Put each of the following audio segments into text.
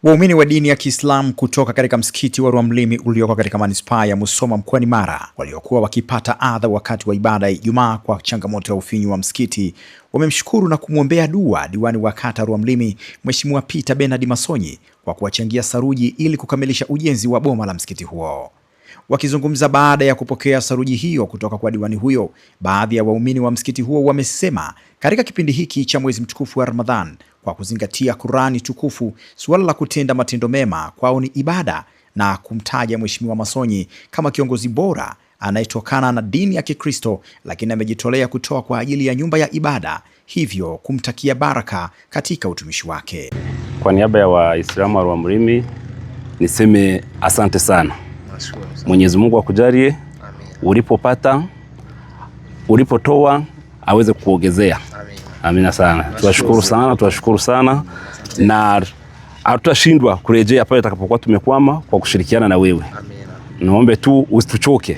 Waumini wa dini ya Kiislamu kutoka katika msikiti wa Rwamlimi ulioko katika manispaa ya Musoma mkoani Mara, waliokuwa wakipata adha wakati wa ibada ya Ijumaa kwa changamoto ya ufinyu wa msikiti, wamemshukuru na kumwombea dua diwani wa kata Rwamlimi Mheshimiwa Peter Bernard Masonyi kwa kuwachangia saruji ili kukamilisha ujenzi wa boma la msikiti huo. Wakizungumza baada ya kupokea saruji hiyo kutoka kwa diwani huyo, baadhi ya waumini wa msikiti huo wamesema katika kipindi hiki cha mwezi mtukufu wa Ramadhan, kwa kuzingatia Qur'ani tukufu, suala la kutenda matendo mema kwao ni ibada, na kumtaja Mheshimiwa Masonyi kama kiongozi bora anayetokana na dini ya Kikristo, lakini amejitolea kutoa kwa ajili ya nyumba ya ibada, hivyo kumtakia baraka katika utumishi wake. Kwa niaba ya Waislamu wa Rwamlimi niseme asante sana. Mwenyezi Mungu akujalie, ulipopata, ulipotoa aweze kuongezea. Amina sana. Tuwashukuru sana na hatutashindwa kurejea pale tutakapokuwa tumekwama kwa kushirikiana na wewe. Naombe tu usituchoke.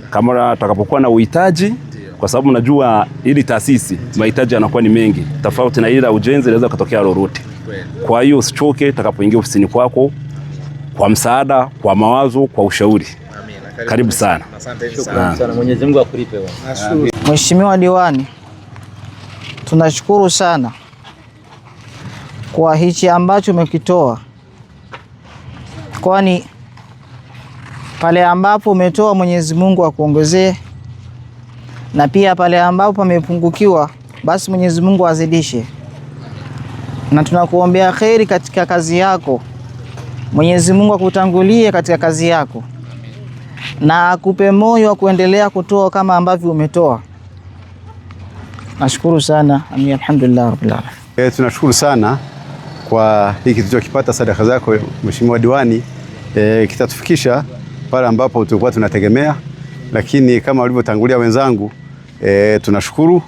Kama tutakapokuwa na uhitaji, kwa sababu najua ili taasisi mahitaji yanakuwa ni mengi. Tofauti na ile ujenzi inaweza kutokea lolote. Kwa hiyo usichoke tutakapoingia ofisini kwako kwa msaada, kwa mawazo, kwa ushauri. Karibu sana. Asante sana. Mwenyezi Mungu akulipe. Mheshimiwa Diwani, tunashukuru sana kwa hichi ambacho umekitoa, kwani pale ambapo umetoa Mwenyezi Mungu akuongezee, na pia pale ambapo pamepungukiwa basi Mwenyezi Mungu azidishe, na tunakuombea kheri katika kazi yako. Mwenyezi Mungu akutangulie katika kazi yako na akupe moyo wa kuendelea kutoa kama ambavyo umetoa. Nashukuru sana. Amin, alhamdulillah rabbil alamin. Tunashukuru sana kwa hiki tulichokipata, sadaka zako Mheshimiwa Diwani, kitatufikisha pale ambapo tulikuwa tunategemea, lakini kama walivyotangulia wenzangu, tunashukuru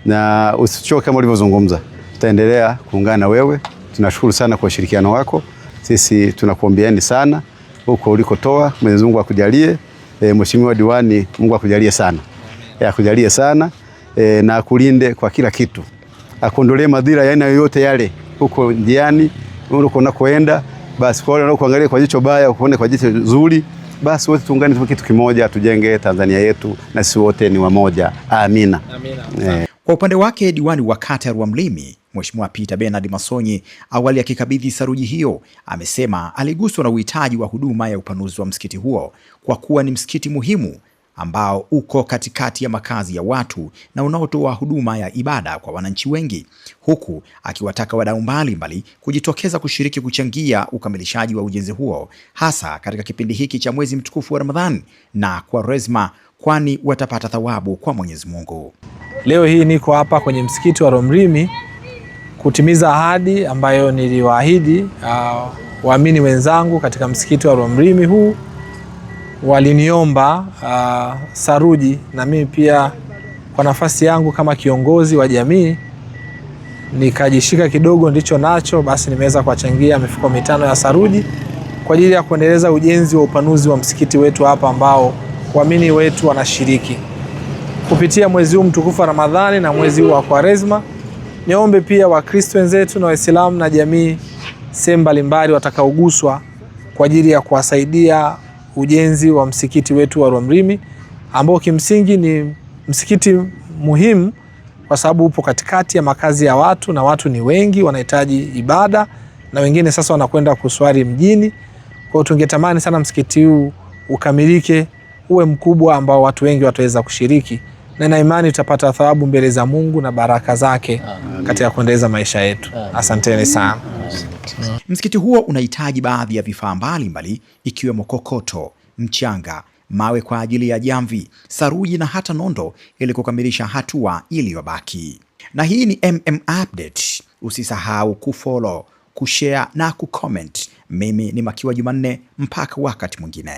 na usichoke kama ulivyozungumza. Tutaendelea kuungana na wewe. Tunashukuru sana kwa ushirikiano wako. Sisi tunakuombeeni sana huko ulikotoa. Mwenyezi Mungu akujalie. Mheshimiwa Diwani, Mungu akujalie sana. Akujalie sana na akulinde kwa kila kitu. Akuondolee madhira ya aina yoyote yale huko njiani unakoenda. Basi kwa wale wanaokuangalia kwa jicho baya, uone kwa jicho zuri. Basi wote tuungane tu kitu kimoja, tujenge Tanzania yetu na sisi wote ni wamoja. Amina. Amina. Kwa upande wake diwani wa kata ya Rwamlimi Mheshimiwa Peter Bernard Masonyi, awali akikabidhi saruji hiyo, amesema aliguswa na uhitaji wa huduma ya upanuzi wa msikiti huo kwa kuwa ni msikiti muhimu ambao uko katikati ya makazi ya watu na unaotoa huduma ya ibada kwa wananchi wengi, huku akiwataka wadau mbalimbali kujitokeza kushiriki kuchangia ukamilishaji wa ujenzi huo, hasa katika kipindi hiki cha mwezi mtukufu wa Ramadhan na Kwaresma, kwani watapata thawabu kwa Mwenyezi Mungu. Leo hii niko hapa kwenye msikiti wa Rwamlimi kutimiza ahadi ambayo niliwaahidi waamini wenzangu katika msikiti wa Rwamlimi huu. Waliniomba saruji, na mimi pia kwa nafasi yangu kama kiongozi wa jamii nikajishika kidogo ndicho nacho, basi nimeweza kuwachangia mifuko 5 ya saruji kwa ajili ya kuendeleza ujenzi wa upanuzi wa msikiti wetu hapa ambao waamini wetu wanashiriki kupitia mwezi huu mtukufu wa Ramadhani na mwezi huu wa Kwaresma. Niombe pia Wakristo wenzetu na Waislamu na jamii sehemu mbalimbali watakaoguswa kwa ajili ya kuwasaidia ujenzi wa msikiti wetu wa Rwamlimi ambao kimsingi ni msikiti muhimu kwa sababu upo katikati ya makazi ya watu na watu ni wengi wanahitaji ibada na wengine sasa wanakwenda kuswali mjini. Kwa hiyo tungetamani sana msikiti huu ukamilike, uwe mkubwa ambao watu wengi wataweza kushiriki, na imani tutapata thawabu mbele za Mungu na baraka zake katika kuendeleza maisha yetu. Asanteni sana. Msikiti huo unahitaji baadhi ya vifaa mbalimbali ikiwemo kokoto, mchanga, mawe kwa ajili ya jamvi, saruji na hata nondo ili kukamilisha hatua iliyobaki. Na hii ni Update. Usisahau kufollow, kushare na kucomment. Mimi ni Makiwa Jumanne, mpaka wakati mwingine.